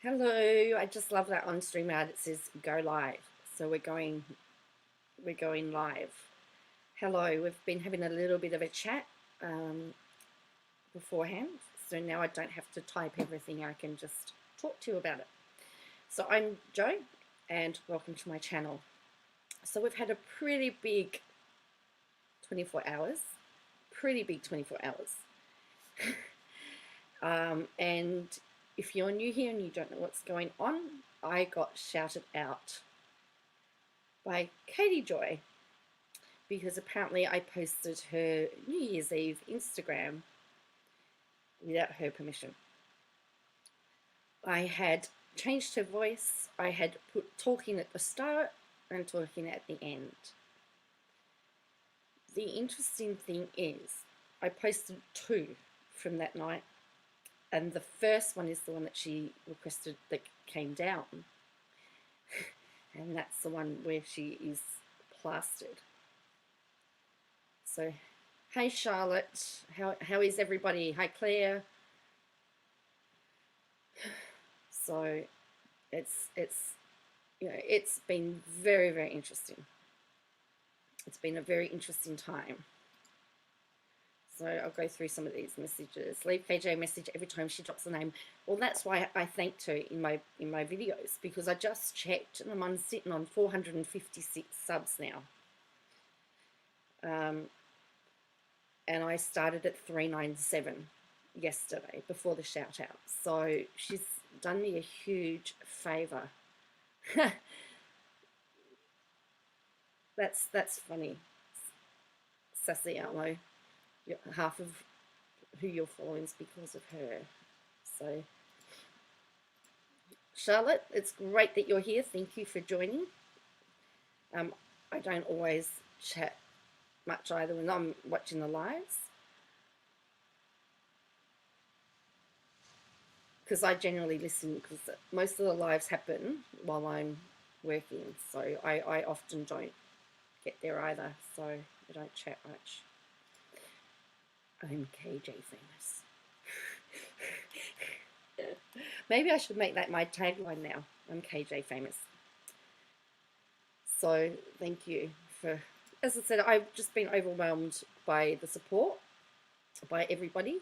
Hello, I just love that on StreamYard it says go live. So we're going live. Hello, we've been having a little bit of a chat beforehand. So now I don't have to type everything, I can just talk to you about it. So I'm Jo and welcome to my channel. So we've had a pretty big 24 hours. Pretty big 24 hours. And if you're new here and you don't know what's going on, I got shouted out by Katie Joy because apparently I posted her New Year's Eve Instagram without her permission. I had changed her voice. I had put talking at the start and talking at the end. The interesting thing is I posted two from that night, and the first one is the one that she requested that came down, and that's the one where she is plastered. So, hey Charlotte, how is everybody? Hi Claire. So, it's it's been very interesting. It's been a very interesting time. So I'll go through some of these messages. Leave KJ a message every time she drops a name. Well, that's why I thanked her in my videos, because I just checked and I'm sitting on 456 subs now. And I started at 397 yesterday before the shout out. So she's done me a huge favor. That's funny. Sassy Almo. Half of who you're following is because of her. So Charlotte, it's great that you're here. Thank you for joining. I don't always chat much either when I'm watching the lives, because I generally listen, because most of the lives happen while I'm working, so I often don't get there either, so I don't chat much. I'm KJ famous. Maybe I should make that my tagline now. I'm KJ famous. So thank you for, as I said, I've just been overwhelmed by the support, by everybody.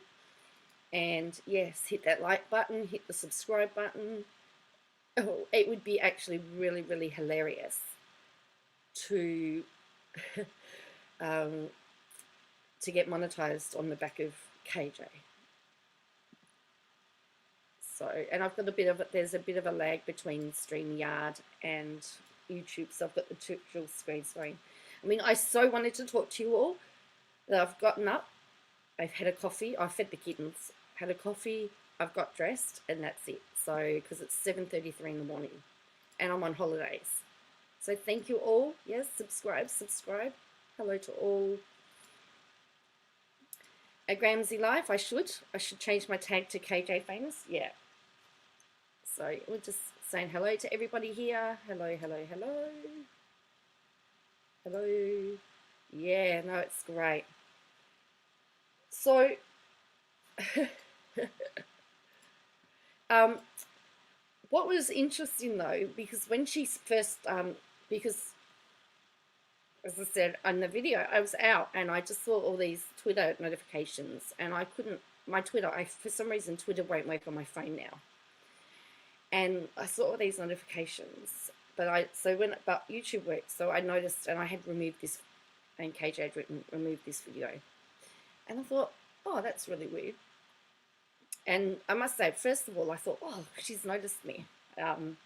And yes, hit that like button, hit the subscribe button. Oh, it would be actually really hilarious to to get monetized on the back of KJ. So, and I've got there's a bit of a lag between StreamYard and YouTube, so I've got the two dual screens going. I mean, I so wanted to talk to you all that I've gotten up, I've had a coffee, I've fed the kittens, had a coffee, I've got dressed, and that's it. So, because it's 7:33 in the morning, and I'm on holidays. So thank you all. Yes, subscribe. Hello to all. At Gramsy Life, I should change my tag to KJ Famous. Yeah. So we're just saying hello to everybody here. Hello. Yeah, no, it's great. So, what was interesting though, because when she first, because as I said on the video, I was out and I just saw all these Twitter notifications, and I couldn't, my Twitter, for some reason Twitter won't work on my phone now. And I saw all these notifications, but YouTube worked, so I noticed, and I had removed this, and KJ had removed this video. And I thought, oh, that's really weird. And I must say, first of all, I thought, oh, she's noticed me. And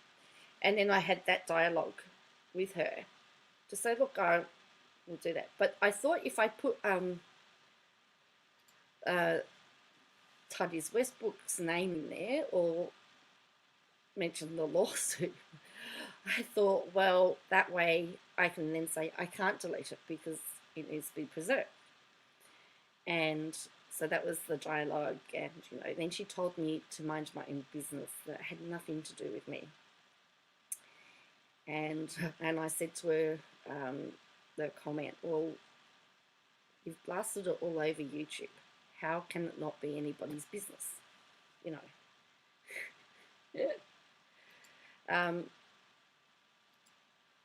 then I had that dialogue with her to say, look, I will do that. But I thought if I put Tuddy's Westbrook's name in there, or mention the lawsuit, I thought, well, that way I can then say I can't delete it because it needs to be preserved. And so that was the dialogue, and then she told me to mind my own business, that had nothing to do with me. And I said to her, the comment, well, you've blasted it all over YouTube. How can it not be anybody's business? Yeah. Um,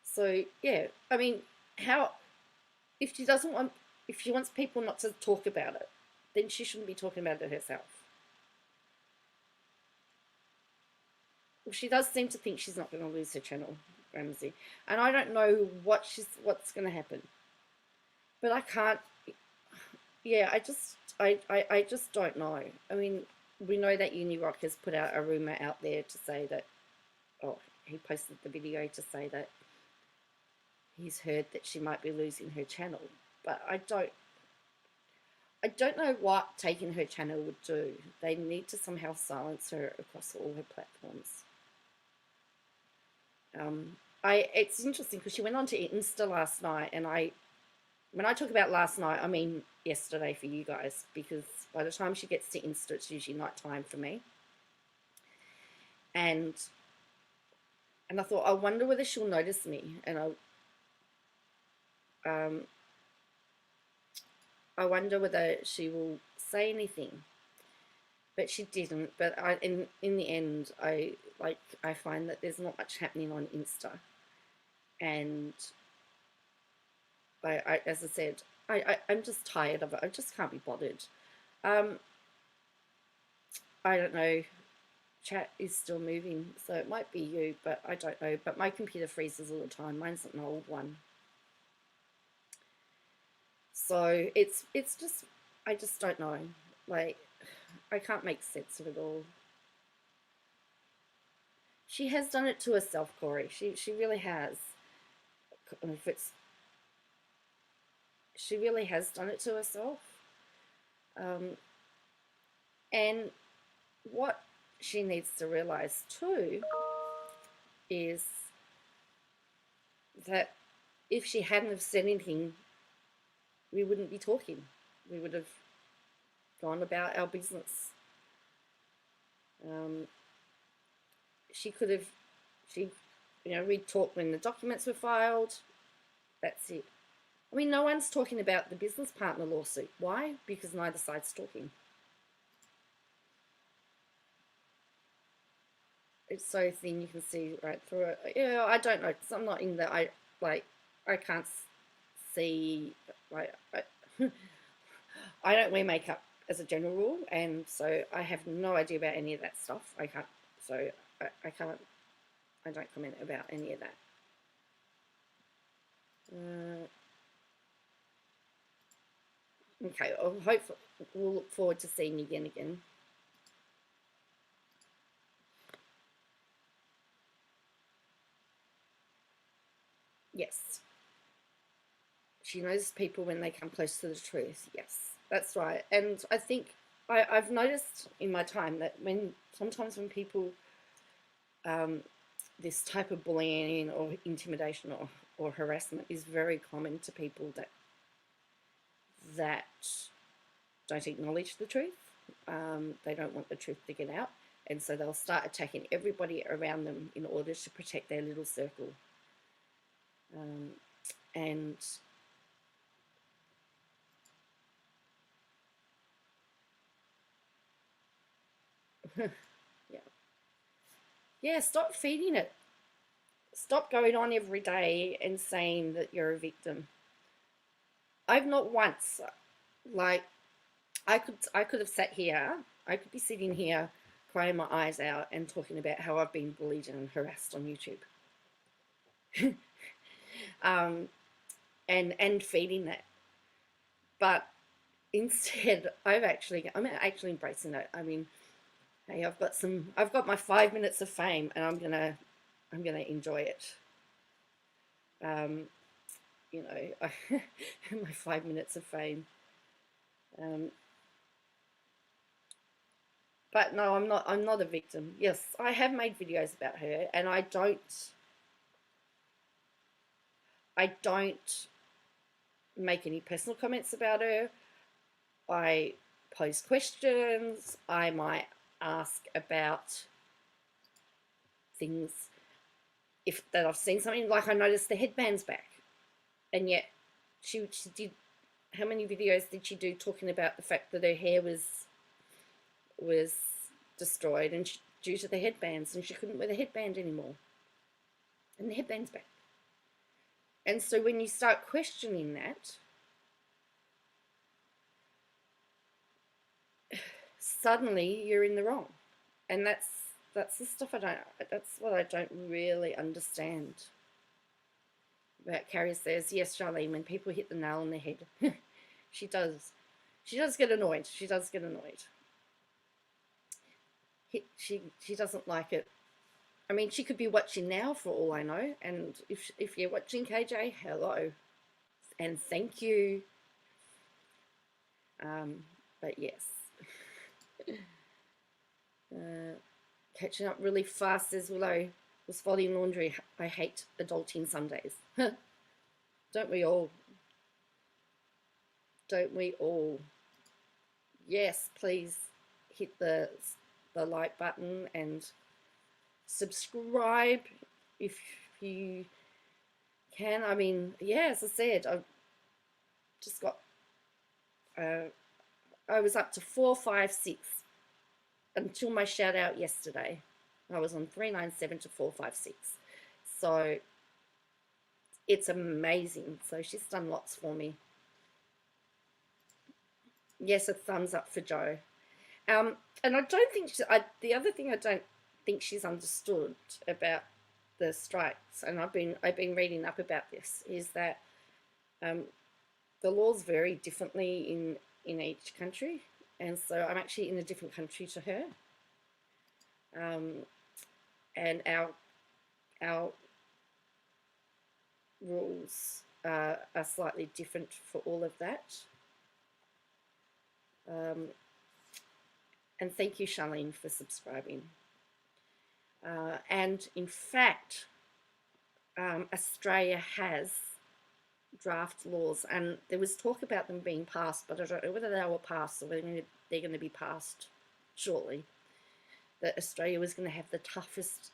so yeah, I mean, how if she doesn't want, if she wants people not to talk about it, then she shouldn't be talking about it herself. Well, she does seem to think she's not going to lose her channel, Ramsey, and I don't know what's going to happen. But I can't. Yeah, I just don't know. I mean, we know that Unirock has put out a rumor out there to say that. Oh, he posted the video to say that he's heard that she might be losing her channel, but I don't know what taking her channel would do. They need to somehow silence her across all her platforms. It's interesting because she went on to Insta last night, and when I talk about last night, I mean yesterday for you guys, because by the time she gets to Insta, it's usually night time for me. And I thought, I wonder whether she'll notice me, and I wonder whether she will say anything. But she didn't. But in the end, I find that there's not much happening on Insta, and as I said, I'm just tired of it. I just can't be bothered. I don't know. Chat is still moving, so it might be you, but I don't know. But my computer freezes all the time. Mine's an old one, so it's just, I just don't know. Like, I can't make sense of it all. She has done it to herself, Corey. She really has. If it's She really has done it to herself. Um, and what she needs to realize too is that if she hadn't have said anything, we wouldn't be talking. We would have gone about our business. Um, she could have, we'd talk when the documents were filed. That's it. I mean, no one's talking about the business partner lawsuit. Why? Because neither side's talking. It's so thin you can see right through it. Yeah, I don't know, because I'm not in the, I can't see, like, I don't wear makeup as a general rule, and so I have no idea about any of that stuff. I can't, so I can't, I don't comment about any of that. Okay, well, hopefully we'll look forward to seeing you again. Yes. She knows people when they come close to the truth. Yes, that's right. And I think I've noticed in my time that sometimes when people, this type of bullying or intimidation or harassment is very common to people that don't acknowledge the truth. They don't want the truth to get out. And so they'll start attacking everybody around them in order to protect their little circle. And yeah, stop feeding it. Stop going on every day and saying that you're a victim. I've not once, like, I could have sat here, I could be sitting here crying my eyes out and talking about how I've been bullied and harassed on YouTube. And feeding that. But instead, I'm actually embracing it. I mean, hey, I've got my 5 minutes of fame, and I'm gonna enjoy it. My 5 minutes of fame. But no, I'm not a victim. Yes, I have made videos about her, and I don't make any personal comments about her. I pose questions. I might ask about things if that I've seen something, like I noticed the headband's back, and yet she did. How many videos did she do talking about the fact that her hair was destroyed and due to the headbands, and she couldn't wear the headband anymore? and the headband's back. And so when you start questioning that, suddenly you're in the wrong. And that's the stuff that's what I don't really understand about Carrie. Says, yes, Charlene, when people hit the nail on the head, she does. She does get annoyed. She does get annoyed. She doesn't like it. I mean, she could be watching now for all I know. And if you're watching, KJ, hello. And thank you. But yes. Catching up really fast as Willow was folding laundry. I hate adulting some days. Don't we all? Don't we all? Yes, please hit the like button and subscribe if you can. I mean, yeah, as I said, I've just got I was up to 4, 5, 6 until my shout out yesterday. I was on 397 to 456. So it's amazing. So she's done lots for me. Yes, a thumbs up for Joe. And I don't think the other thing I don't think she's understood about the strikes, and I've been reading up about this, is that the laws vary differently in each country, and so I'm actually in a different country to her, and our rules are slightly different for all of that. And thank you, Charlene, for subscribing. And in fact, Australia has draft laws, and there was talk about them being passed, but I don't know whether they were passed or whether they're going to be passed shortly. That Australia was going to have the toughest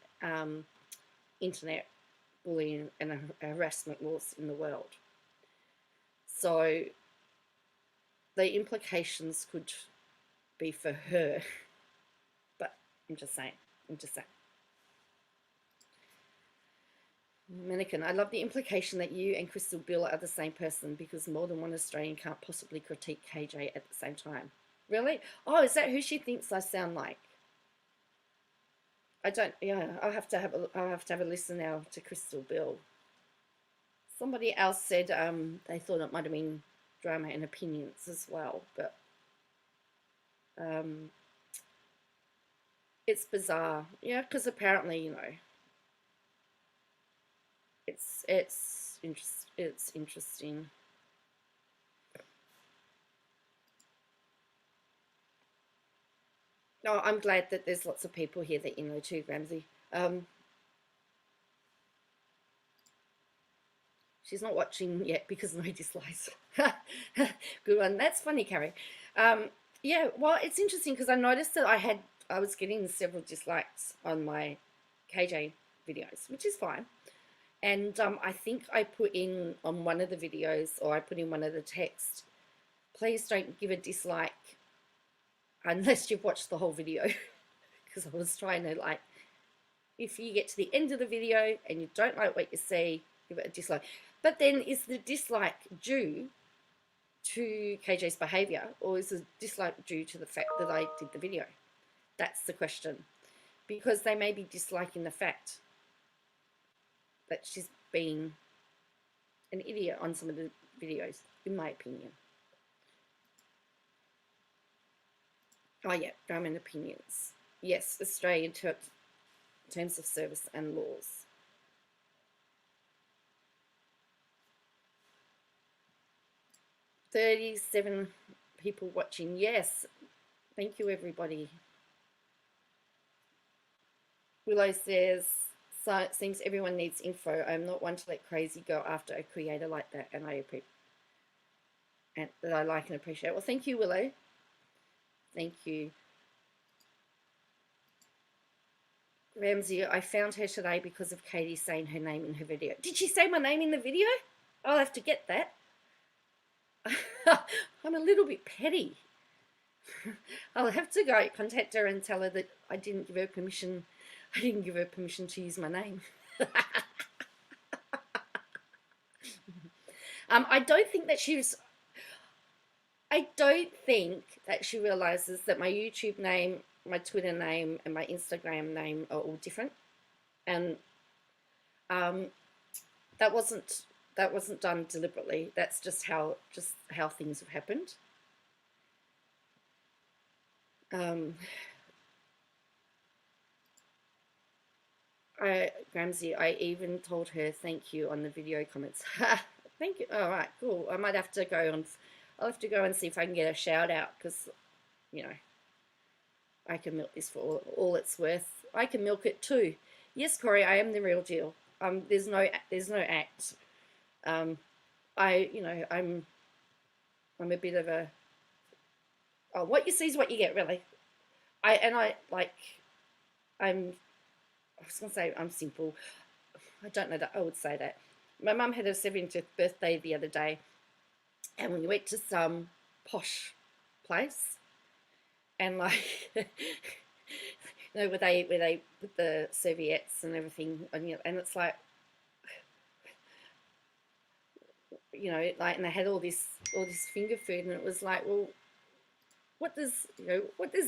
internet bullying and harassment laws in the world. So the implications could be for her, but I'm just saying. Mannequin, I love the implication that you and Crystal Bill are the same person, because more than one Australian can't possibly critique KJ at the same time. Really? Oh, is that who she thinks I sound like? I don't. Yeah, I'll have to have a listen now to Crystal Bill. Somebody else said they thought it might have been Drama and Opinions as well, but it's bizarre. Yeah, because apparently, you know, it's interesting. No, I'm glad that there's lots of people here that you know too, Ramsey. She's not watching yet because no dislikes. Good one. That's funny, Carrie. Yeah, well, it's interesting because I noticed that I was getting several dislikes on my KJ videos, which is fine. And I think I put in on one of the videos, or I put in one of the texts, please don't give a dislike unless you've watched the whole video. Because I was trying to, like, if you get to the end of the video and you don't like what you see, give it a dislike. But then is the dislike due to KJ's behaviour, or is the dislike due to the fact that I did the video? That's the question. Because they may be disliking the fact that she's been an idiot on some of the videos, in my opinion. Oh yeah, Drama and Opinions. Yes, Australian terms of service and laws. $37 people watching. Yes, thank you, everybody. Willow says, so it seems everyone needs info. I'm not one to let crazy go after a creator like that, and that I like and appreciate. Well, thank you, Willow. Thank you. Ramsey, I found her today because of Katie saying her name in her video. Did she say my name in the video? I'll have to get that. I'm a little bit petty. I'll have to go contact her and tell her that I didn't give her permission to use my name. I don't think that she was. I don't think that she realizes that my YouTube name, my Twitter name, and my Instagram name are all different, and um, that wasn't that wasn't done deliberately. That's just how things have happened. Um, Gramsy, I even told her thank you on the video comments. Thank you. All right, cool. I might have to go on. I'll have to go and see if I can get a shout out because you know I can milk this for all it's worth. I can milk it too. Yes, Corey, I am the real deal. There's no act. Um, I'm a bit of a. Oh, what you see is what you get, really. I like. I'm. I was gonna say I'm simple. I don't know that I would say that. My mum had her 70th birthday the other day, and we went to some posh place, and like, where they put the serviettes and everything, and it's like, like, and they had all this finger food, and it was like, well, what does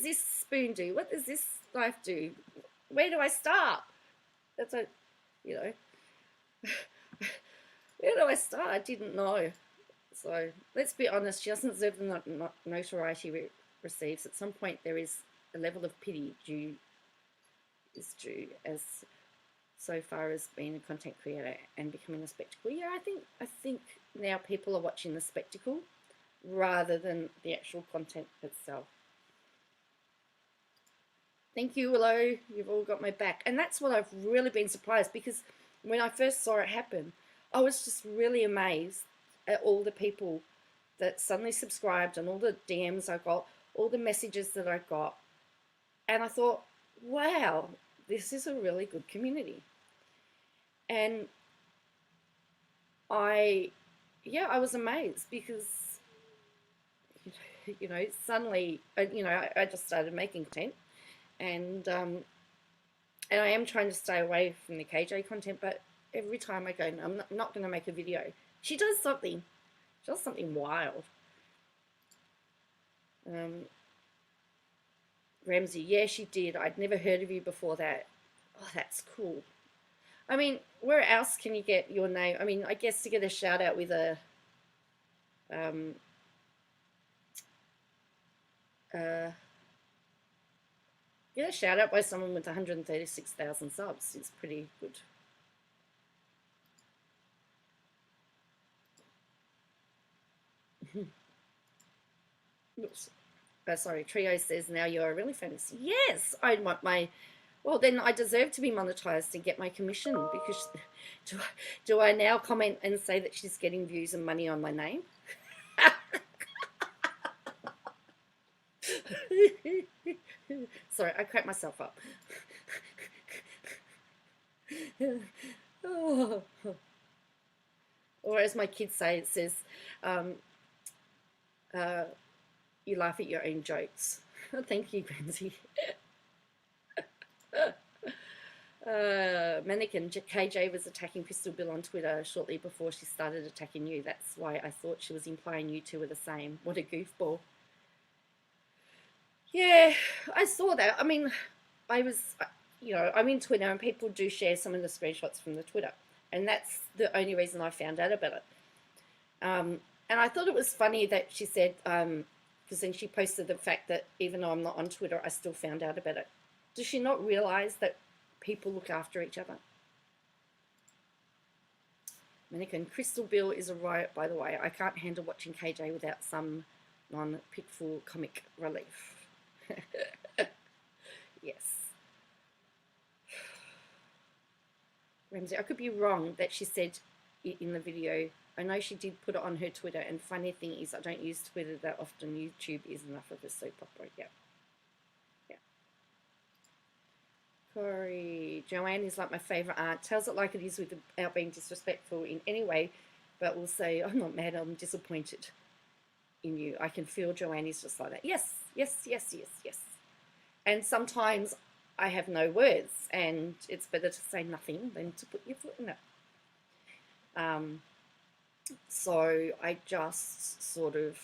this spoon do? What does this knife do? Where do I start? That's a, you know, where do I start? I didn't know. So let's be honest, she doesn't deserve the notoriety she receives. At some point, there is a level of pity due, as so far as being a content creator and becoming a spectacle. Yeah, I think now people are watching the spectacle rather than the actual content itself. Thank you, Willow. You've all got my back. And that's what I've really been surprised, because when I first saw it happen, I was just really amazed at all the people that suddenly subscribed and all the DMs I got, all the messages that I got. And I thought, wow, this is a really good community. And I was amazed because, suddenly, I just started making content, and I am trying to stay away from the KJ content, but every time I go, no, I'm not going to make a video. She does something wild. Ramsey, yeah, she did. I'd never heard of you before that. Oh, that's cool. I mean, where else can you get your name? I mean, I guess to get a shout out with a get a shout out by someone with 136,000 subs is pretty good. Oops. Sorry, Trio says now you're really famous. Yes, I want my. Well, then I deserve to be monetized and get my commission, because do I now comment and say that she's getting views and money on my name? Sorry, I cracked myself up. Oh. Or as my kids say, it says, you laugh at your own jokes. Thank you, Granzy. Mannequin KJ was attacking Crystal Bill on Twitter shortly before she started attacking you. That's why I thought she was implying you two were the same. What a goofball. Yeah, I saw that. I mean, I was, I'm in Twitter, and people do share some of the screenshots from the Twitter, and that's the only reason I found out about it. And I thought it was funny that she said, because then she posted the fact that even though I'm not on Twitter, I still found out about it. Does she not realize that people look after each other? Mannequin, Crystal Bill is a riot, by the way. I can't handle watching KJ without some non-pitfall comic relief. Yes. Ramsey, I could be wrong that she said it in the video. I know she did put it on her Twitter, and funny thing is I don't use Twitter that often. YouTube is enough of a soap opera. Yeah. Corey, Joanne is like my favourite aunt. Tells it like it is without being disrespectful in any way, but will say, I'm not mad, I'm disappointed in you. I can feel Joanne is just like that. Yes. And sometimes I have no words, and it's better to say nothing than to put your foot in it. So I just sort of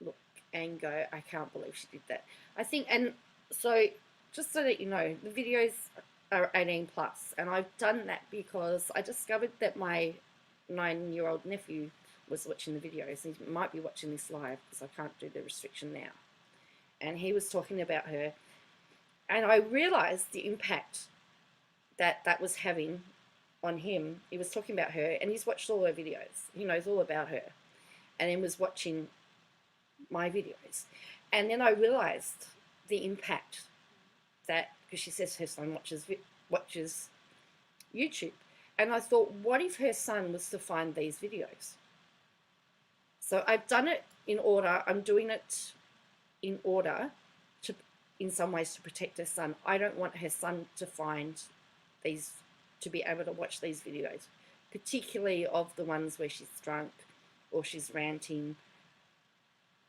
look and go, I can't believe she did that. I think, and so just so that you know, the videos are 18 plus, and I've done that because I discovered that my 9-year-old nephew was watching the videos. He might be watching this live because I can't do the restriction now. And he was talking about her, and I realized the impact that that was having on him. He was talking about her, and he's watched all her videos. He knows all about her, and then was watching my videos. And then I realized the impact that, because she says her son watches YouTube. And I thought, what if her son was to find these videos? So I've done it in order. I'm doing it in order to, in some ways, to protect her son. I don't want her son to find these, to be able to watch these videos, particularly of the ones where she's drunk or she's ranting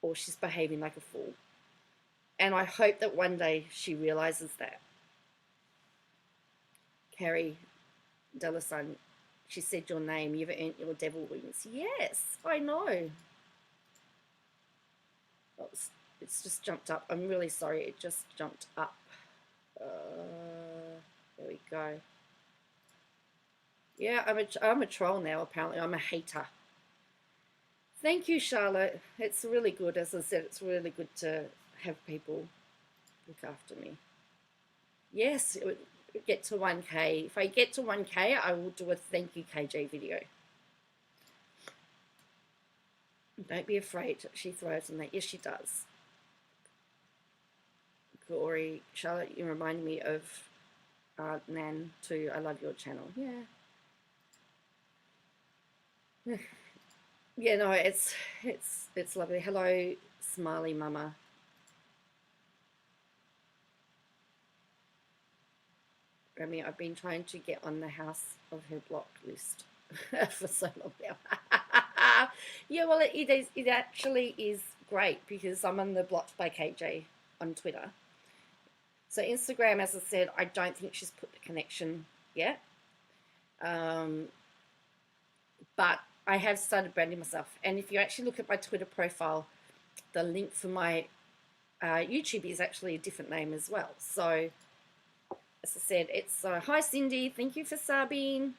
or she's behaving like a fool. And I hope that one day she realizes that. Carrie Delasun, she said your name. You've earned your devil wings. Yes, I know. Oh, it's just jumped up. I'm really sorry. It just jumped up. There we go. Yeah, I'm a troll now, apparently. I'm a hater. Thank you, Charlotte. It's really good. As I said, it's really good to have people look after me. Yes, it would get to 1K. If I get to 1K, I will do a thank you KJ video. Don't be afraid. She thrives on that. Yes, she does. Glory. Charlotte, you remind me of Nan too. I love your channel. Yeah. Yeah, no, it's lovely. Hello, Smiley Mama. I mean, I've been trying to get on the House of Her blocked list for so long now. Yeah, well, it actually is great because I'm on the blocked by KJ on Twitter. So Instagram, as I said, I don't think she's put the connection yet. But I have started branding myself. And if you actually look at my Twitter profile, the link for my YouTube is actually a different name as well. So as I said, it's hi Cindy, thank you for subbing.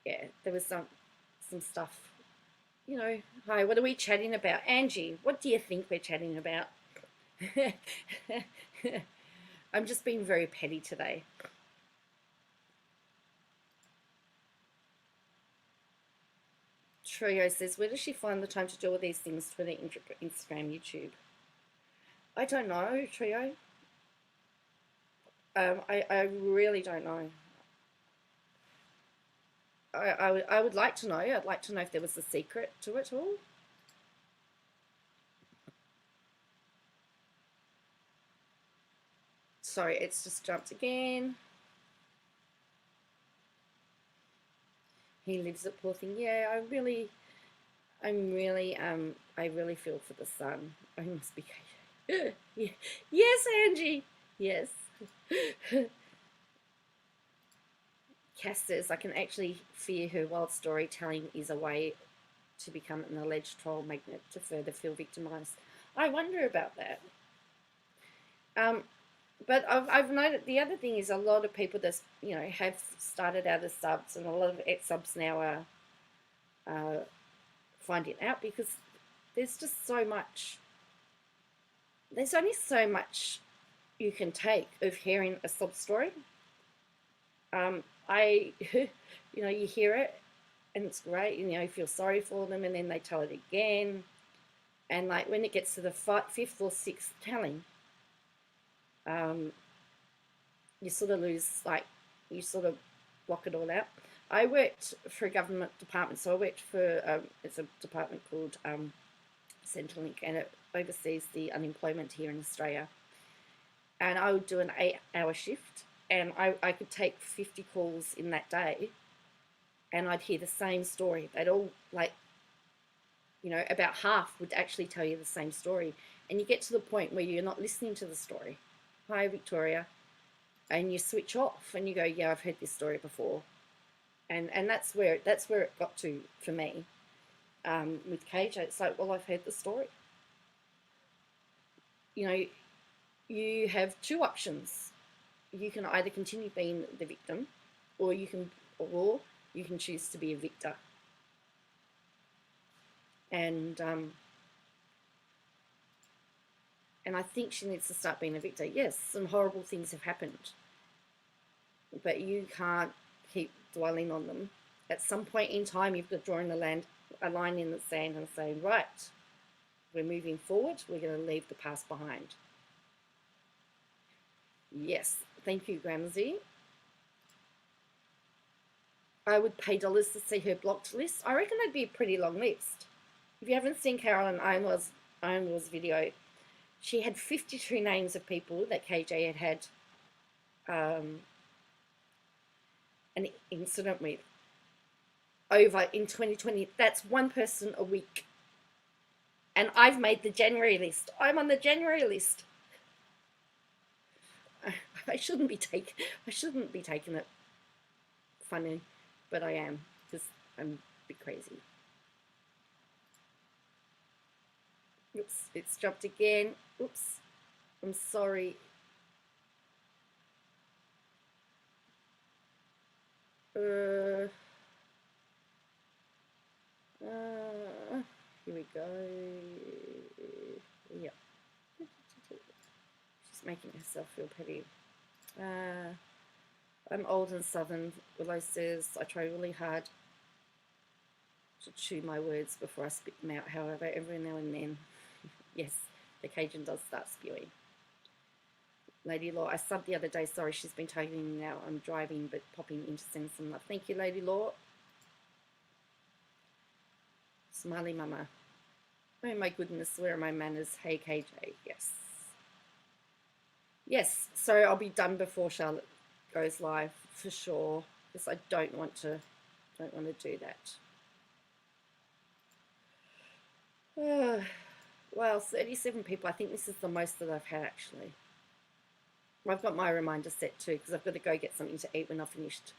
Yeah, there was some stuff, you know. Hi, what are we chatting about? Angie, what do you think we're chatting about? I'm just being very petty today. Trio says, where does she find the time to do all these things? Twitter, Instagram, YouTube? I don't know, Trio. I really don't know. I would like to know. I'd like to know if there was a secret to it all. Sorry, it's just jumped again. He lives at poor thing. Yeah, I really feel for the son. I must be. Yeah. Yes, Angie. Yes. Cass says, I can actually fear her wild storytelling is a way to become an alleged troll magnet to further feel victimized. I wonder about that. But I've noted the other thing is a lot of people that have started out as subs, and a lot of ex-subs now are finding out because there's just so much. There's only so much you can take of hearing a sub story. You hear it and it's great, you feel sorry for them, and then they tell it again, and like when it gets to the fifth or sixth telling, you sort of lose, you sort of block it all out. I worked for a government department, so I worked for it's a department called Centrelink, and it oversees the unemployment here in Australia. And I would do an 8-hour shift, and I could take 50 calls in that day, and I'd hear the same story. They'd all, about half would actually tell you the same story. And you get to the point where you're not listening to the story. Hi, Victoria. and you switch off and you go, yeah, I've heard this story before. And that's where it got to for me. With KJ, it's like, well, I've heard the story. You know, you have two options. You can either continue being the victim, or you can choose to be a victor. And I think she needs to start being a victor. Yes, some horrible things have happened, but you can't keep dwelling on them. At some point in time, you've got to draw in a line in the sand and say, right, we're moving forward. We're going to leave the past behind. Yes, thank you, Gramsy. I would pay dollars to see her blocked list. I reckon it'd be a pretty long list. If you haven't seen Carolyn Ironwell's video, she had 52 names of people that KJ had an incident with over in 2020. That's one person a week. And I've made the January list. I'm on the January list. I shouldn't be taking it funny, but I am, because I'm a bit crazy. Oops, it's dropped again. Oops, I'm sorry. Here we go. Yeah. She's making herself feel petty. I'm old and southern. Willow says, I try really hard to chew my words before I spit them out. However, every now and then, yes, the Cajun does start spewing. Lady Law, I subbed the other day. Sorry, she's been taking me now. I'm driving, but popping in to send some love. Thank you, Lady Law. Smiley Mama. Oh my goodness, where are my manners? Hey, KJ. Yes. Yes, so I'll be done before Charlotte goes live for sure, because I don't want to do that. Well, 37 people. I think this is the most that I've had, actually. I've got my reminder set too, because I've got to go get something to eat when I've finished.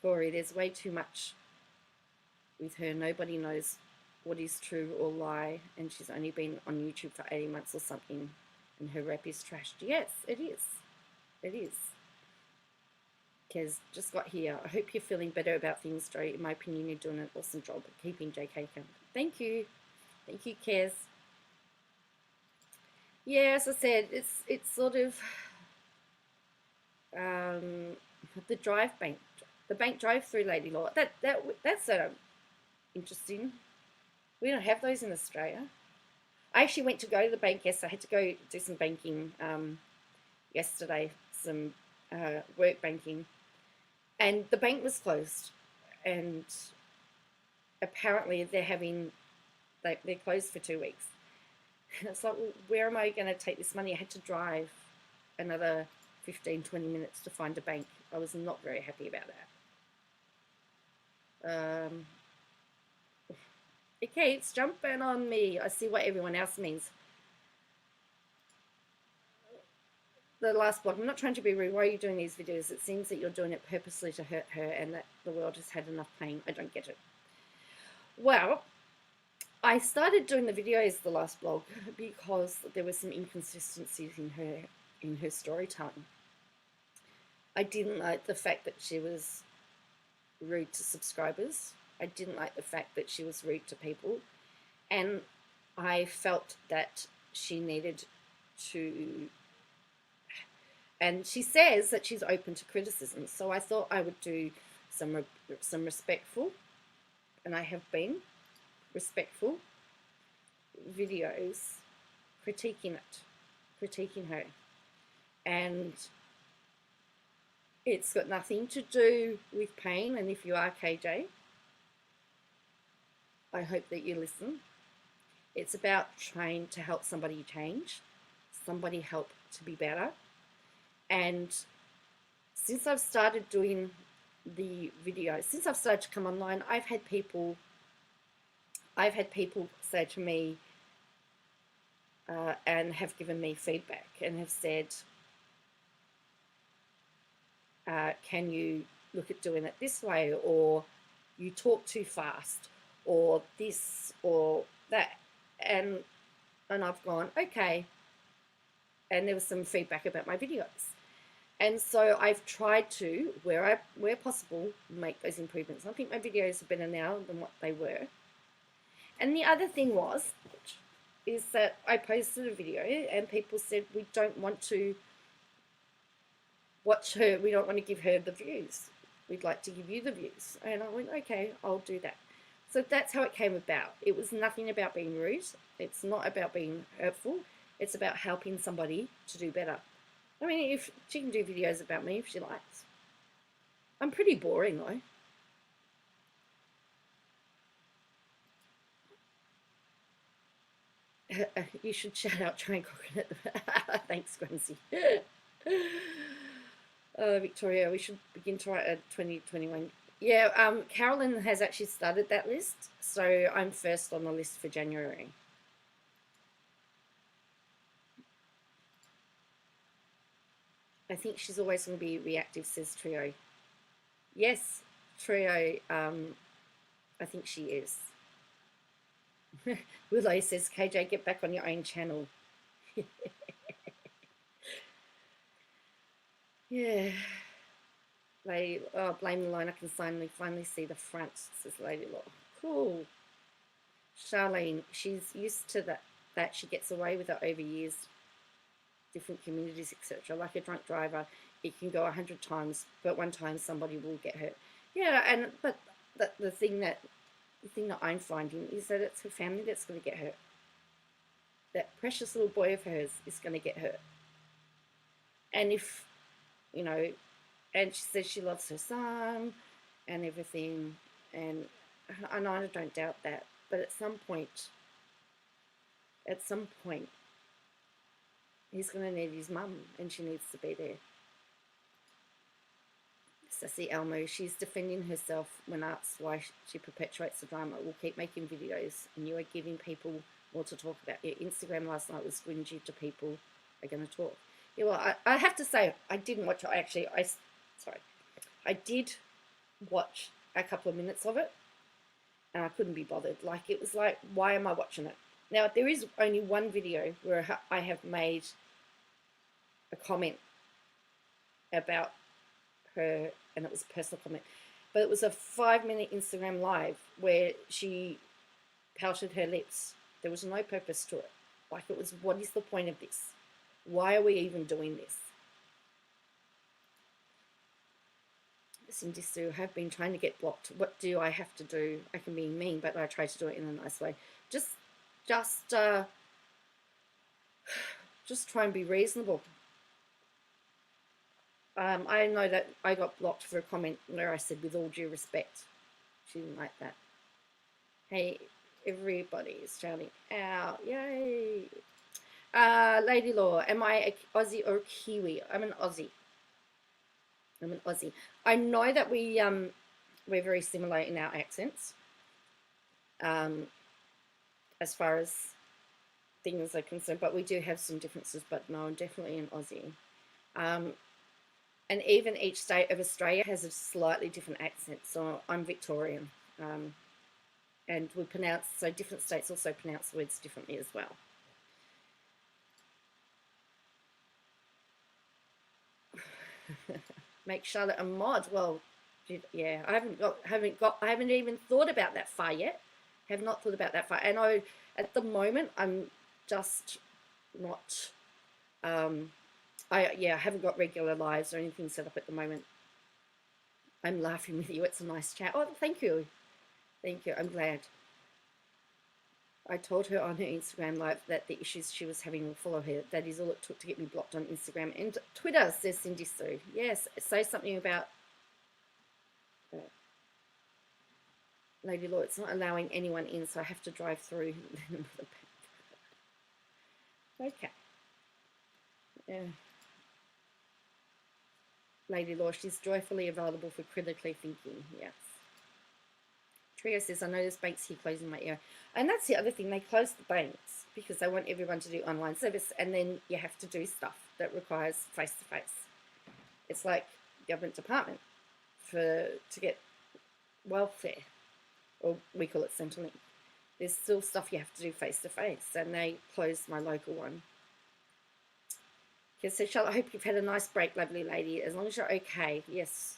Corey, there's way too much with her. Nobody knows what is true or lie, and she's only been on YouTube for 18 months or something, and her rep is trashed. Yes, it is. It is. Kez just got here. I hope you're feeling better about things, Joe. In my opinion, you're doing an awesome job at keeping JK count. Thank you. Thank you, Kez. Yeah, as I said, it's sort of the bank drive-through, Lady Law. That's interesting. We don't have those in Australia. I actually went to go to the bank yesterday. I had to go do some banking yesterday, some work banking, and the bank was closed. And apparently they're closed for 2 weeks. And it's like, well, where am I going to take this money? I had to drive another 15, 20 minutes to find a bank. I was not very happy about that. Okay, it's jumping on me. I see what everyone else means. The last blog, I'm not trying to be rude. Why are you doing these videos? It seems that you're doing it purposely to hurt her and that the world has had enough pain. I don't get it. Well, I started doing the videos, the last blog, because there were some inconsistencies in her storytelling. I didn't like the fact that she was rude to subscribers. I didn't like the fact that she was rude to people. And I felt that she needed to... And she says that she's open to criticism. So I thought I would do some respectful, and I have been respectful videos critiquing her. And it's got nothing to do with pain. And if you are KJ, I hope that you listen. It's about trying to help somebody change, somebody help to be better. And since I've started doing the videos, since I've started to come online, I've had people say to me and have given me feedback and have said, can you look at doing it this way, or you talk too fast, or this or that. And I've gone, okay. And there was some feedback about my videos. And so I've tried to, where possible, make those improvements. I think my videos are better now than what they were. And the other thing is that I posted a video and people said, we don't want to watch her, we don't want to give her the views. We'd like to give you the views. And I went, okay, I'll do that. So that's how it came about. It was nothing about being rude. It's not about being hurtful. It's about helping somebody to do better. I mean, if she can do videos about me if she likes. I'm pretty boring though. You should shout out Train Coconut. Thanks, Grumsy. Victoria, we should begin to write a 2021. Yeah, Carolyn has actually started that list, so I'm first on the list for January. I think she's always going to be reactive, says Trio. Yes, Trio, I think she is. Willow says, KJ, get back on your own channel. Yeah. Blame the line. I can finally see the front, says Lady Law. Cool. Charlene, she's used to that she gets away with it over years, different communities, etc. Like a drunk driver, it can go 100 times, but one time somebody will get hurt. Yeah, but the thing that I'm finding is that it's her family that's going to get hurt. That precious little boy of hers is going to get hurt. And if, and she says she loves her son and everything, and I don't doubt that. But at some point, he's going to need his mum, and she needs to be there. Sassy Elmo, she's defending herself when asked why she perpetuates the drama. We'll keep making videos, and you are giving people more to talk about. Your Instagram last night was whingy to people are going to talk. Yeah, well, I have to say, I didn't watch it. I did watch a couple of minutes of it, and I couldn't be bothered. Like, it was like, why am I watching it? Now, there is only one video where I have made a comment about her, and it was a personal comment, but it was a 5-minute Instagram live where she pouted her lips. There was no purpose to it. Like, it was, what is the point of this? Why are we even doing this? Cindy Sue, have been trying to get blocked. What do I have to do? I can be mean, but I try to do it in a nice way. Just try and be reasonable. I know that I got blocked for a comment where I said, with all due respect. She didn't like that. Hey, everybody is shouting out. Yay. Lady Law, am I an Aussie or a Kiwi? I'm an Aussie. I know that we're very similar in our accents, as far as things are concerned, but we do have some differences. But no, I'm definitely an Aussie. And even each state of Australia has a slightly different accent. So I'm Victorian, and we pronounce, so different states also pronounce words differently as well. Make Charlotte a mod. Well, yeah, I haven't even thought about that far yet. Have not thought about that far. And at the moment, I'm just not. I haven't got regular lives or anything set up at the moment. I'm laughing with you. It's a nice chat. Oh, thank you. I'm glad. I told her on her Instagram live that the issues she was having will follow her. That is all it took to get me blocked on Instagram and Twitter, says Cindy Sue. Yes, say something about Lady Law. It's not allowing anyone in, so I have to drive through. Okay. Yeah. Lady Law, she's joyfully available for critically thinking. Yes. Trio says, I notice banks here closing my area. And that's the other thing. They close the banks because they want everyone to do online service, and then you have to do stuff that requires face-to-face. It's like government department to get welfare, or we call it Centrelink. There's still stuff you have to do face to face, and they closed my local one. Okay, so Charlotte, I hope you've had a nice break, lovely lady. As long as you're okay, yes,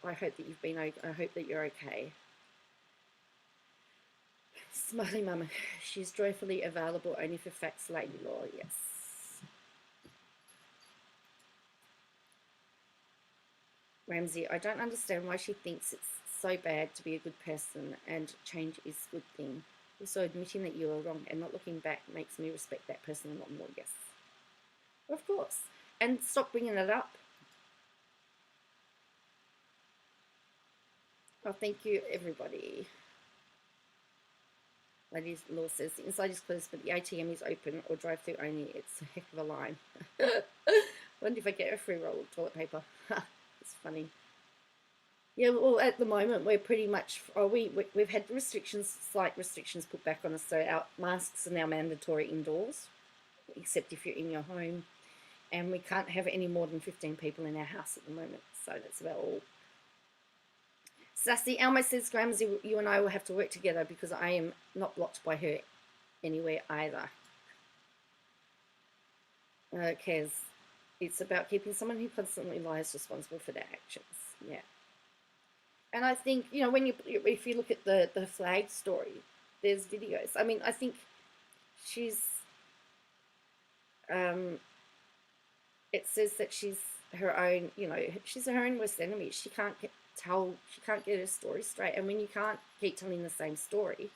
I hope that you've been. I hope that you're okay. Smiley Mama, she's joyfully available only for facts, Lady Law. Yes. Ramsey, I don't understand why she thinks it's so bad to be a good person and change is a good thing. Also, admitting that you are wrong and not looking back makes me respect that person a lot more. Yes. Of course. And stop bringing it up. Oh, thank you, everybody. Lady Law says the inside is closed, but the ATM is open or drive-through only. It's a heck of a line. Wonder if I get a free roll of toilet paper. It's funny. Yeah, well, at the moment we're pretty much we've had slight restrictions put back on us. So our masks are now mandatory indoors, except if you're in your home, and we can't have any more than 15 people in our house at the moment. So that's about all. Sassy Alma says, Grams, you and I will have to work together because I am not blocked by her anywhere either. Kez, it's about keeping someone who constantly lies responsible for their actions. Yeah. And I think, you know, if you look at the flag story, there's videos. I mean, I think she's, it says that she's her own, you know, she's her own worst enemy. She can't get her story straight. And when you can't keep telling the same story,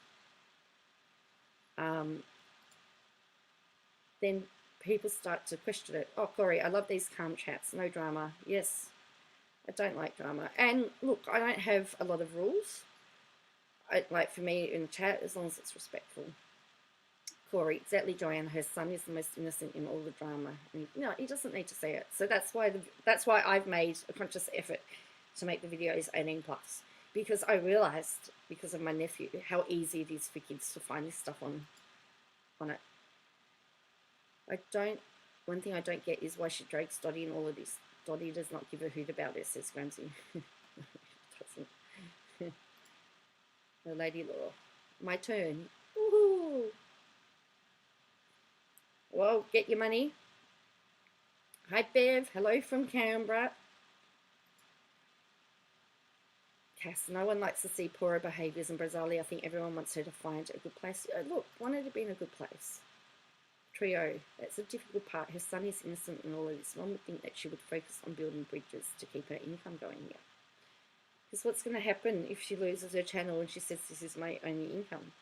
then people start to question it. Oh, Corey, I love these calm chats, no drama. Yes, I don't like drama. And look, I don't have a lot of rules. Like for me in the chat, as long as it's respectful. Corey, exactly, Joanne. Her son is the most innocent in all the drama. And no, he doesn't need to say it. So that's why I've made a conscious effort to make the videos 18+, because I realized, because of my nephew, how easy it is for kids to find this stuff on it. One thing I don't get is why she drags Dottie in all of this. Dottie does not give a hoot about it, says Gramsy. Doesn't. The Lady Law. My turn. Woohoo! Well, get your money. Hi, Bev. Hello from Canberra. Cass, no one likes to see poorer behaviours in Brazalia. I think everyone wants her to find a good place. Look, want her to be in a good place. Trio, that's a difficult part. Her son is innocent in all of this. One would think that she would focus on building bridges to keep her income going here. Because what's going to happen if she loses her channel and she says this is my only income?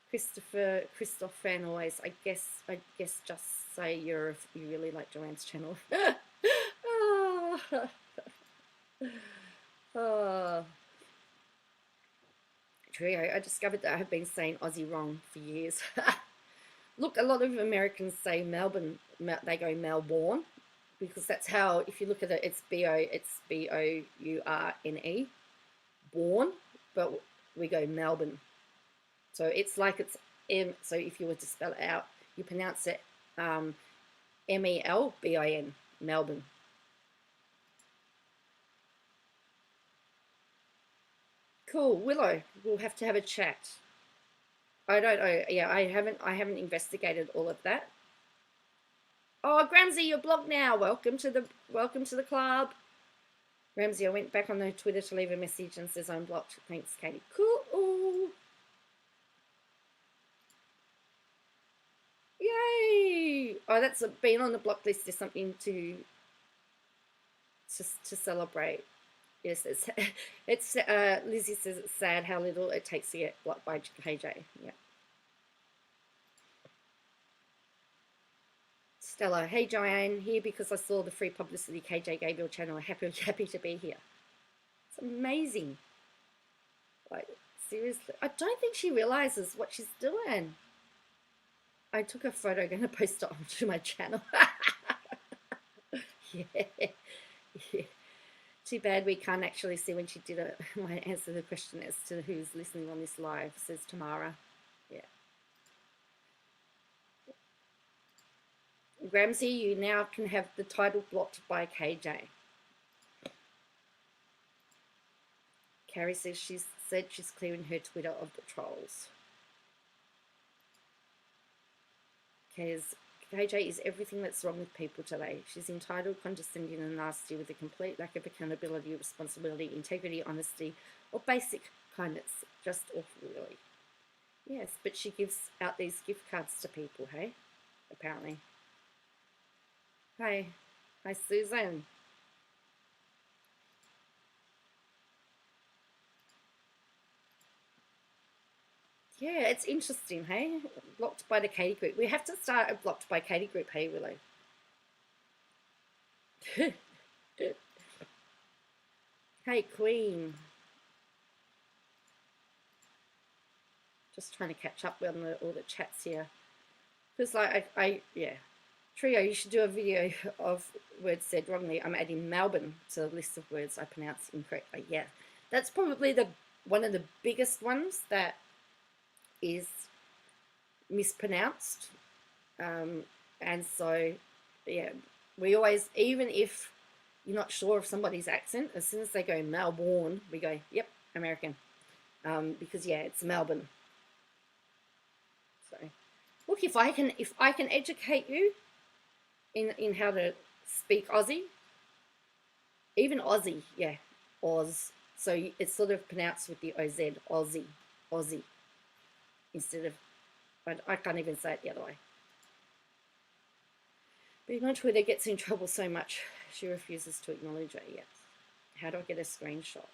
Christoph fan always, I guess just say you really like Joanne's channel. Oh. Trio, I discovered that I have been saying Aussie wrong for years. Look, a lot of Americans say Melbourne, they go Melbourne, because that's how, if you look at it, it's B-O-U-R-N-E, born, but we go Melbourne. So it's like it's M, so if you were to spell it out, you pronounce it M-E-L-B-I-N, Melbourne. Cool, Willow, we'll have to have a chat. I don't know. Yeah, I haven't investigated all of that. Oh, Gramsy, you're blocked now. Welcome to the club. Ramsey, I went back on her Twitter to leave a message and says I'm blocked. Thanks, Katie. Cool. Yay! Oh, that's being on the block list is something to celebrate. Yes, it's Lizzie says it's sad how little it takes to get blocked by KJ. Yeah. Stella, hey Joanne, here because I saw the free publicity KJ gave your channel. Happy to be here. It's amazing. Like, seriously, I don't think she realizes what she's doing. I took a photo, going to post it onto my channel. Yeah. Too bad we can't actually see when she did it. My answer to the question as to who's listening on this live, says Tamara. Yeah. Gramsci, you now can have the title blocked by KJ. Carrie says she's clearing her Twitter of the trolls. KJ is everything that's wrong with people today. She's entitled, condescending and nasty with a complete lack of accountability, responsibility, integrity, honesty, or basic kindness. Just awful, really. Yes, but she gives out these gift cards to people, hey? Apparently. Hi. Hi, Susan. Yeah, it's interesting, hey? Blocked by the Katie group. We have to start a blocked by Katie group, hey, Willow? Hey, Queen. Just trying to catch up on all the chats here. Because, like, yeah. Trio, you should do a video of words said wrongly. I'm adding Melbourne to the list of words I pronounce incorrectly. Yeah, that's probably one of the biggest ones that is mispronounced. And so, yeah, we always, even if you're not sure of somebody's accent, as soon as they go Melbourne, we go, yep, American. Because, yeah, it's Melbourne. So, look, if I can educate you in how to speak Aussie, even Aussie, yeah, Oz. So it's sort of pronounced with the OZ, Aussie, instead of, I can't even say it the other way. Being on Twitter gets in trouble so much, she refuses to acknowledge it. Yes. How do I get a screenshot?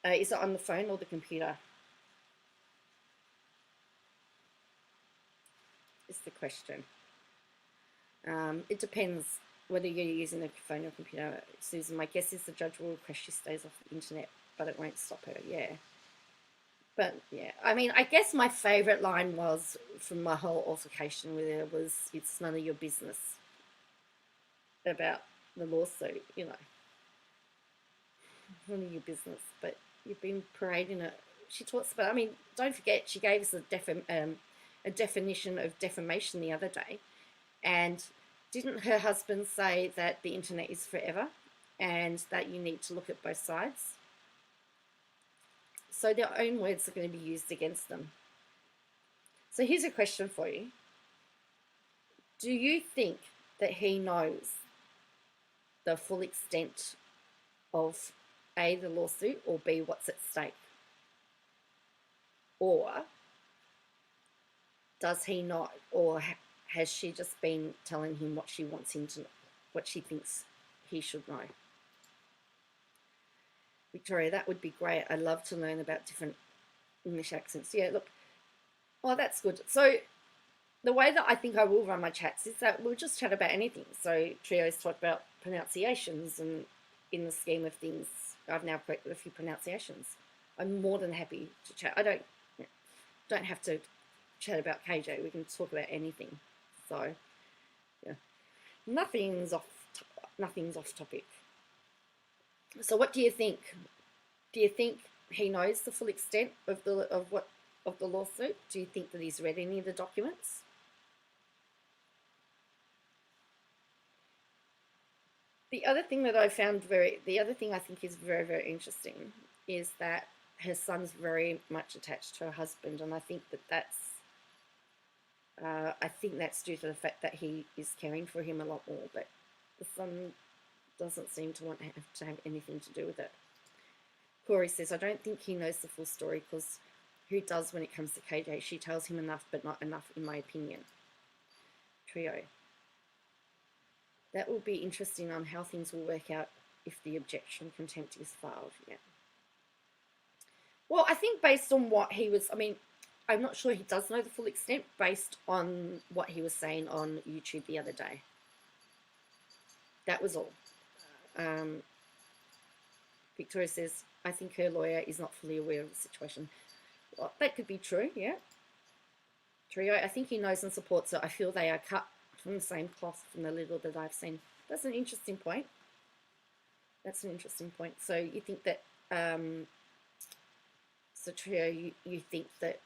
Is it on the phone or the computer? Is the question. It depends whether you're using a phone or computer. Susan, my guess is the judge will request she stays off the internet, but it won't stop her. Yeah. But yeah, I mean, I guess my favourite line was from my whole altercation with her was, "It's none of your business," about the lawsuit. You know, none of your business. But you've been parading it. She talks about. I mean, don't forget, she gave us a definition of defamation the other day, and didn't her husband say that the internet is forever, and that you need to look at both sides? So their own words are going to be used against them. So here's a question for you. Do you think that he knows the full extent of A, the lawsuit, or B, what's at stake? Or does he not, or has she just been telling him what she wants him to know, what she thinks he should know? Victoria, that would be great. I'd love to learn about different English accents. Yeah, look. Oh, that's good. So the way that I think I will run my chats is that we'll just chat about anything. So Trio's talked about pronunciations, and in the scheme of things, I've now corrected a few pronunciations. I'm more than happy to chat. I don't have to chat about KJ. We can talk about anything. So yeah, nothing's off topic. So what do you think? Do you think he knows the full extent of the lawsuit? Do you think that he's read any of the documents? The other thing I think is very, very interesting is that her son's very much attached to her husband, and I think that's due to the fact that he is caring for him a lot more, but the son doesn't seem to want to have anything to do with it. Corey says, I don't think he knows the full story, because who does when it comes to KJ? She tells him enough, but not enough, in my opinion. Trio. That will be interesting on how things will work out if the objection contempt is filed. Yeah. Well, I think based on what he was, I mean, I'm not sure he does know the full extent based on what he was saying on YouTube the other day. That was all. Victoria says, I think her lawyer is not fully aware of the situation. Well, that could be true, yeah. Trio, I think he knows and supports it. I feel they are cut from the same cloth from the little that I've seen. That's an interesting point. So you think that, so Trio, you think that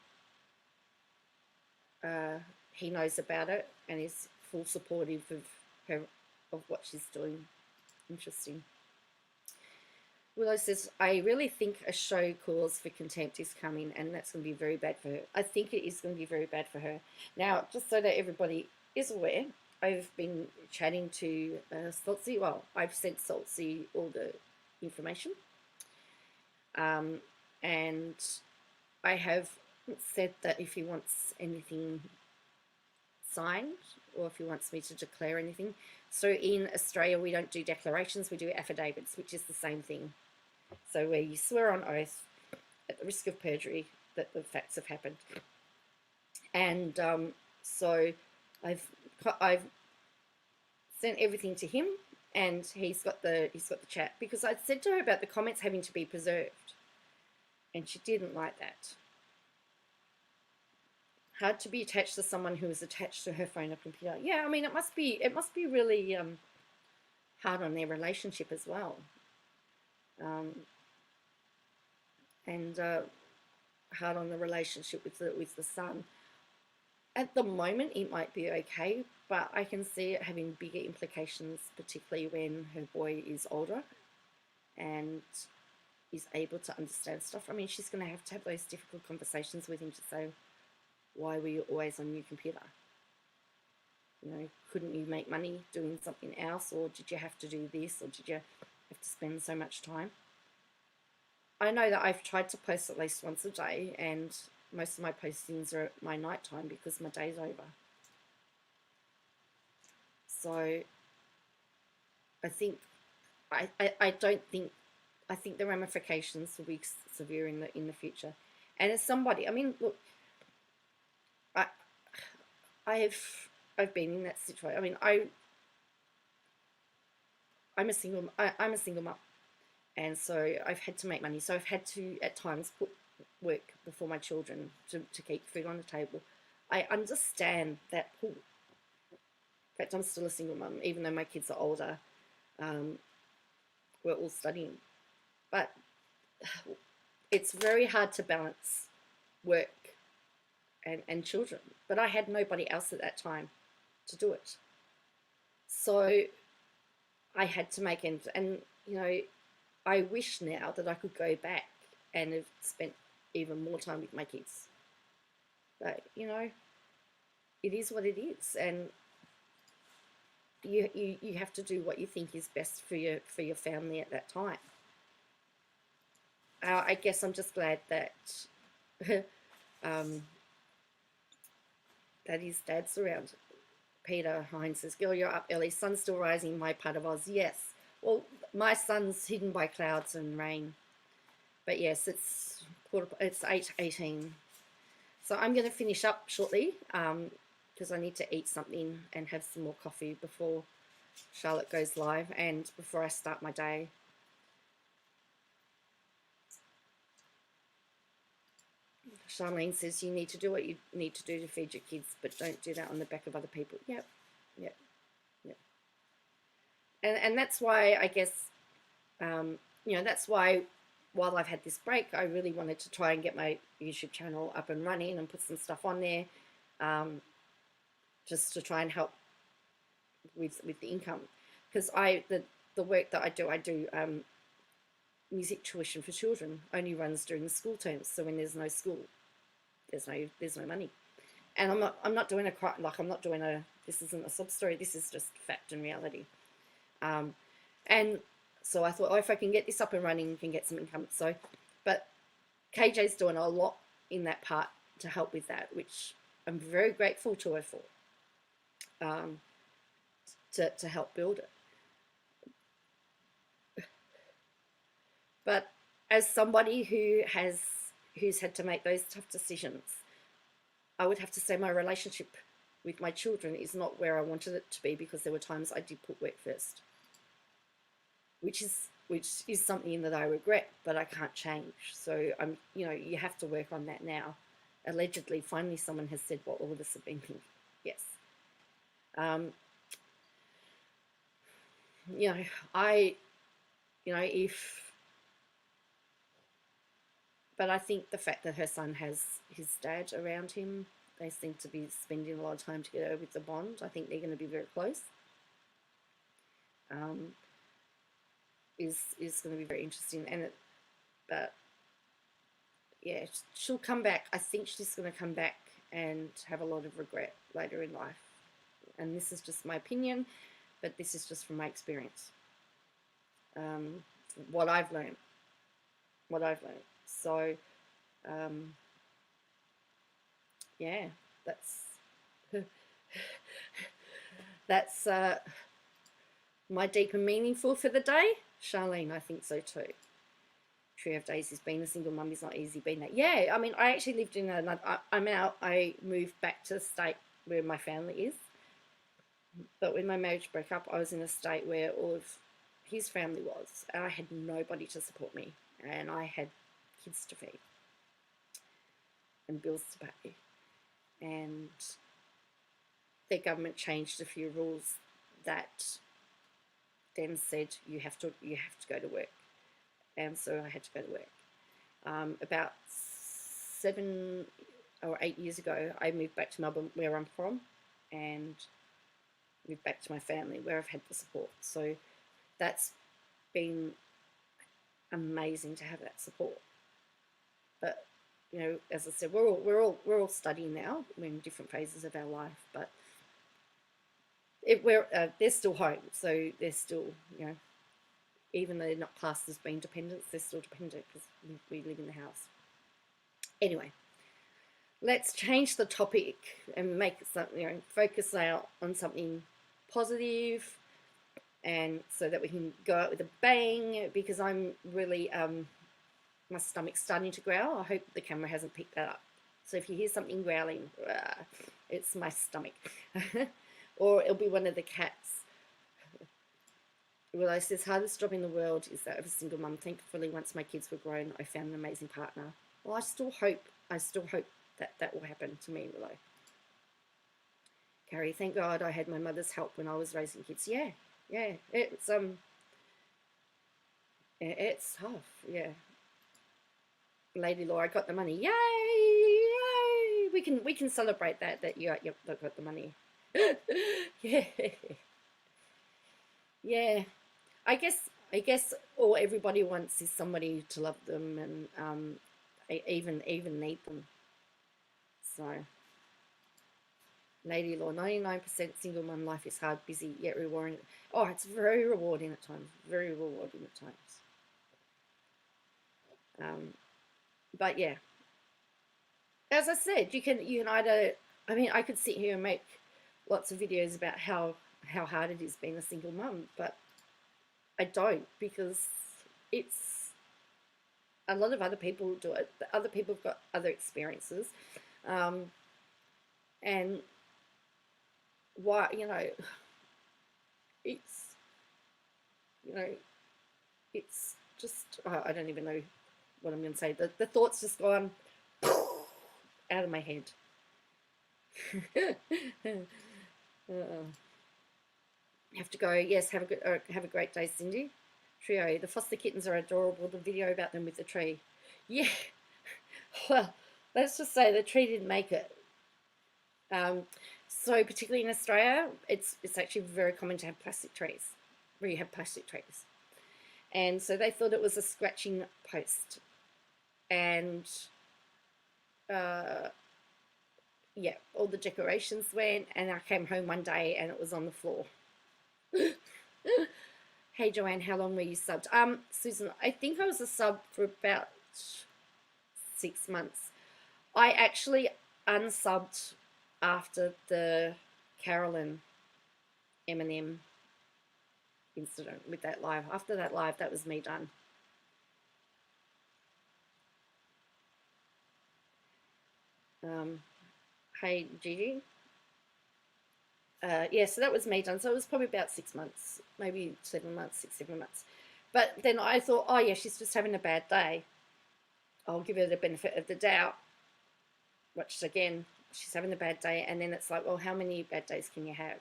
he knows about it and is full supportive of her, of what she's doing. Interesting. Willow says, I really think a show cause for contempt is coming, and that's going to be very bad for her. I think it is going to be very bad for her. Now, just so that everybody is aware, I've been chatting to Saltsy. Well, I've sent Saltsy all the information. And I have said that if he wants anything signed or if he wants me to declare anything. So in Australia, we don't do declarations, we do affidavits, which is the same thing. So where you swear on oath at the risk of perjury that the facts have happened. And so I've sent everything to him, and he's got the chat, because I said to her about the comments having to be preserved, and she didn't like that. Hard to be attached to someone who is attached to her phone or computer. Yeah, I mean, it must be really hard on their relationship as well, and hard on the relationship with the son. At the moment, it might be okay, but I can see it having bigger implications, particularly when her boy is older and is able to understand stuff. I mean, she's going to have those difficult conversations with him to say, why were you always on your computer? You know, couldn't you make money doing something else? Or did you have to do this? Or did you have to spend so much time? I know that I've tried to post at least once a day, and most of my postings are at my night time because my day's over. So I think, I think the ramifications will be severe in the future. And as somebody, I mean, look, I've been in that situation. I mean, I'm a single mum, and so I've had to make money. So I've had to at times put work before my children to keep food on the table. I understand that pull. In fact, I'm still a single mum, even though my kids are older. We're all studying, but it's very hard to balance work and children. But I had nobody else at that time to do it, so I had to make ends. And you know, I wish now that I could go back and have spent even more time with my kids. But you know, it is what it is, and you have to do what you think is best for your family at that time. I guess I'm just glad that that his dad's around. Peter Hines says, "Girl, you're up early. Sun's still rising in my part of Oz." Yes. Well, my sun's hidden by clouds and rain. But yes, it's 8:18. So I'm going to finish up shortly because I need to eat something and have some more coffee before Charlotte goes live and before I start my day. Charlene says, you need to do what you need to do to feed your kids, but don't do that on the back of other people. Yep. And that's why I guess, you know, that's why while I've had this break, I really wanted to try and get my YouTube channel up and running and put some stuff on there, just to try and help with the income. Because the work that I do music tuition for children only runs during the school terms. So when there's no school, there's no money. And I'm not doing this isn't a sob story. This is just fact and reality. And so I thought, oh, if I can get this up and running, you can get some income. So, but KJ's doing a lot in that part to help with that, which I'm very grateful to her for, to help build it. But as somebody who's had to make those tough decisions, I would have to say my relationship with my children is not where I wanted it to be, because there were times I did put work first, which is something that I regret, but I can't change. So you have to work on that now. Allegedly, finally someone has said what all of us have been thinking. Yes. But I think the fact that her son has his dad around him They seem to be spending a lot of time together with the bond. I think they're going to be very close. Is going to be very interesting, but yeah, she'll come back. I think she's going to come back and have a lot of regret later in life. And this is just my opinion, but this is just from my experience. What I've learned. So, yeah, that's that's my deep and meaningful for the day. Charlene, I think so too. Tree of Daisies, being a single mum is not easy. Being that, yeah. I mean, I actually lived in another. I'm out. I moved back to the state where my family is. But when my marriage broke up, I was in a state where all of his family was, and I had nobody to support me, and I had kids to feed and bills to pay, and the government changed a few rules that then said you have to go to work, and so I had to go to work. About 7 or 8 years ago, I moved back to Melbourne, where I'm from, and moved back to my family where I've had the support. So that's been amazing to have that support. But you know, as I said, we're all studying now. We're in different phases of our life, but they're still home, so they're still, you know, even though they're not classed as being dependents, they're still dependent because we live in the house. Anyway, let's change the topic and make something, you know, focus out on something positive, and so that we can go out with a bang, because I'm really my stomach's starting to growl. I hope the camera hasn't picked that up. So if you hear something growling, it's my stomach. Or it'll be one of the cats. Well, I says, hardest job in the world is that of a single mum. Thankfully, once my kids were grown, I found an amazing partner. Well, I still hope that will happen to me, will I? Carrie, thank God I had my mother's help when I was raising kids. Yeah, it's tough. Yeah. Lady Law, I got the money. Yay! Yay! We can celebrate that you got the money. Yeah. Yeah. I guess all everybody wants is somebody to love them and even need them. So, Lady Law, 99% single mum life is hard, busy, yet rewarding. Oh, it's very rewarding at times. Very rewarding at times. But yeah, as I said, you can either. I mean, I could sit here and make lots of videos about how hard it is being a single mum, but I don't, because it's a lot of other people do it. Other people have got other experiences, and why, you know, it's it's just, I don't even know what I'm going to say. The thoughts just gone out of my head. Have to go. Yes, have a great day, Cindy. Trio, the foster kittens are adorable. The video about them with the tree. Yeah. Well, let's just say the tree didn't make it. So particularly in Australia, it's actually very common to have plastic trees, where you have plastic trees. And so they thought it was a scratching post. And yeah, all the decorations went, and I came home one day and it was on the floor. Hey Joanne, how long were you subbed? Susan, I think I was a sub for about 6 months. I actually unsubbed after the Carolyn Eminem incident with that live. After that live, that was me done. Hey Gigi. Yeah, so that was me done. So it was probably about 6 months, maybe 7 months, 6-7 months. But then I thought, oh yeah, she's just having a bad day. I'll give her the benefit of the doubt. Which again, she's having a bad day, and then it's like, well, how many bad days can you have?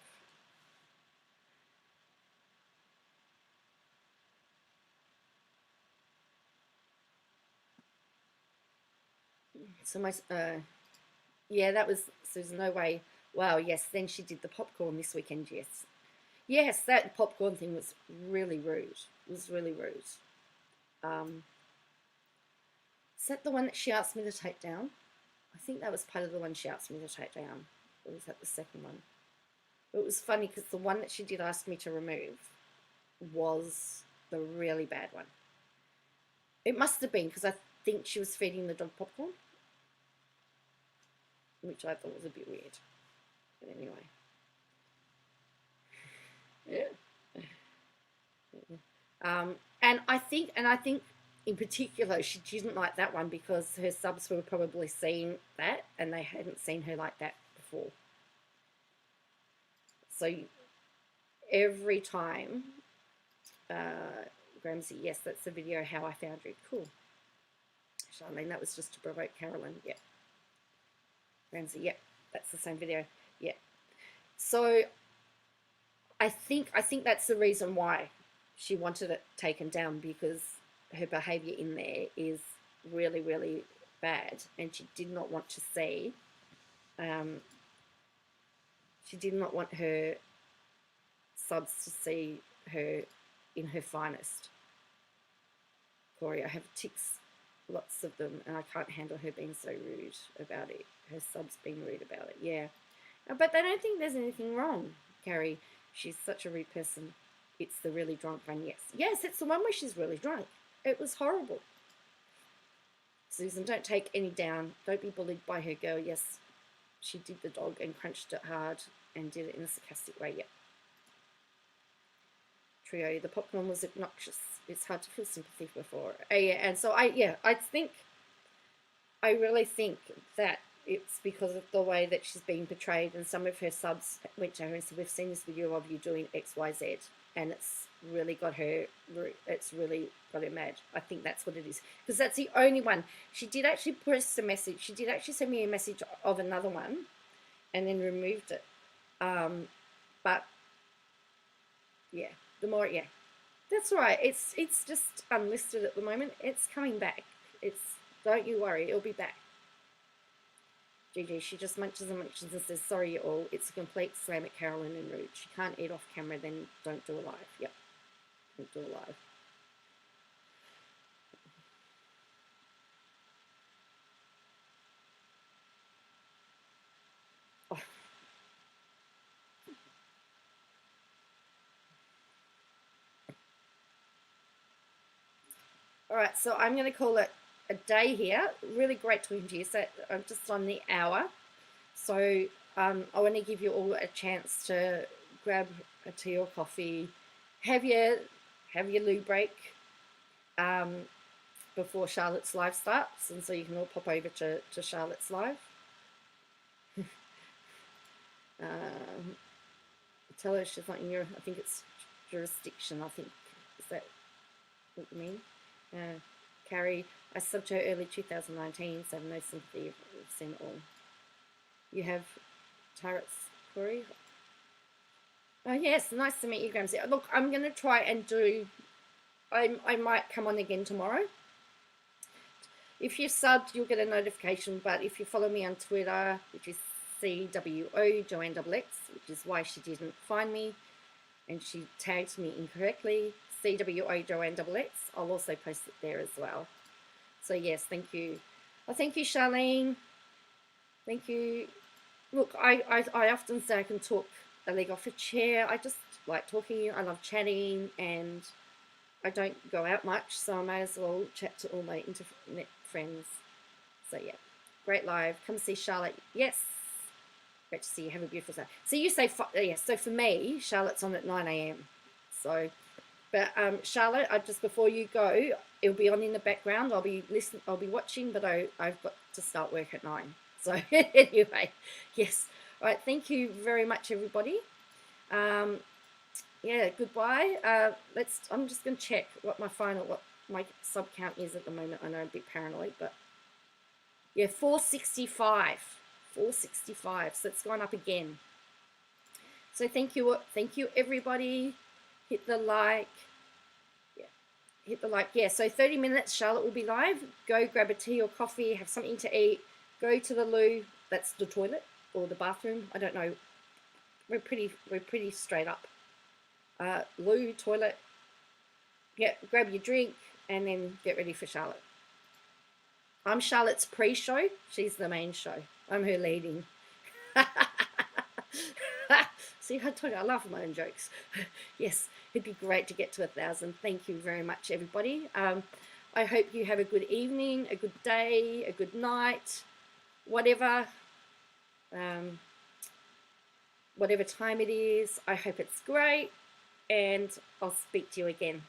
So Yeah, that was Susan. No way. Wow. Yes. Then she did the popcorn this weekend. Yes. Yes, that popcorn thing was really rude. It was really rude. Um, is that the one that she asked me to take down? I think that was part of the one she asked me to take down. Or was that the second one? But it was funny because the one that she did ask me to remove was the really bad one. It must have been because I think she was feeding the dog popcorn, which I thought was a bit weird. But anyway, yeah. And I think in particular she didn't like that one because her subs were probably seeing that and they hadn't seen her like that before. So every time, Gramsci, yes, that's the video how I found you. Cool. Charlene, that was just to provoke Carolyn. Yeah. Ramsey, yeah, that's the same video. Yeah. So I think that's the reason why she wanted it taken down, because her behavior in there is really, really bad, and she did not want to see. She did not want her subs to see her in her finest. Corey, I have ticks, lots of them, and I can't handle her being so rude about it. Her subs being rude about it. Yeah. But they don't think there's anything wrong, Carrie. She's such a rude person. It's the really drunk one, yes. Yes, it's the one where she's really drunk. It was horrible. Susan, don't take any down. Don't be bullied by her girl. Yes, she did the dog and crunched it hard and did it in a sarcastic way, yep. Trio, the popcorn was obnoxious. It's hard to feel sympathy for. Yeah, and so I really think that it's because of the way that she's being portrayed, and some of her subs went to her and said, we've seen this video of you doing XYZ, and it's really got her mad. I think that's what it is, because that's the only one. She did actually post a message. She did actually send me a message of another one and then removed it. But yeah, that's right. It's just unlisted at the moment. It's coming back. Don't you worry, it'll be back. Gigi, she just munches and munches and says, sorry you all, it's a complete slam at Carolyn and rude. She can't eat off camera, then don't do a live. Yep, don't do a live. Oh. All right, so I'm going to call it a day here. Really great talking to you. So I'm just on the hour. So I want to give you all a chance to grab a tea or coffee, have your loo break before Charlotte's live starts, and so you can all pop over to Charlotte's live. Tell her she's not in your, I think it's jurisdiction, I think. Is that what you mean? Carrie, I subbed her early 2019, so I have no sympathy. We've seen it all. You have Tyrants, Corey? Oh, yes, nice to meet you, Gramsci. Look, I'm going to try and do, I might come on again tomorrow. If you're subbed, you'll get a notification, but if you follow me on Twitter, which is CWO Joanne XX, which is why she didn't find me, and she tagged me incorrectly, CWO Joanne XX, I'll also post it there as well. So yes, thank you. Oh, thank you, Charlene. Thank you. Look, I often say I can talk a leg off a chair. I just like talking. I love chatting, and I don't go out much, so I may as well chat to all my internet friends. So yeah, great live. Come see Charlotte. Yes. Great to see you. Have a beautiful day. So you say, yes, so for me, Charlotte's on at 9 a.m. So, but Charlotte, just before you go, it'll be on in the background. I'll be listening, I'll be watching, but I've got to start work at 9. So anyway, yes. All right, thank you very much, everybody. Yeah, goodbye. I'm just going to check what my sub count is at the moment. I know I'm a bit paranoid, but yeah, 465. 465. So it's gone up again. So thank you everybody. Hit the like. Yeah, hit the like. Yeah, so 30 minutes. Charlotte will be live. Go grab a tea or coffee. Have something to eat. Go to the loo. that's the toilet or the bathroom. I don't know. We're pretty straight up. Loo, toilet. Grab your drink and then get ready for Charlotte. I'm Charlotte's pre-show. She's the main show. I'm her leading. See, I told you I laugh at my own jokes. Yes, it'd be great to get to 1,000. Thank you very much, everybody. I hope you have a good evening, a good day, a good night, whatever. Whatever time it is. I hope it's great, and I'll speak to you again.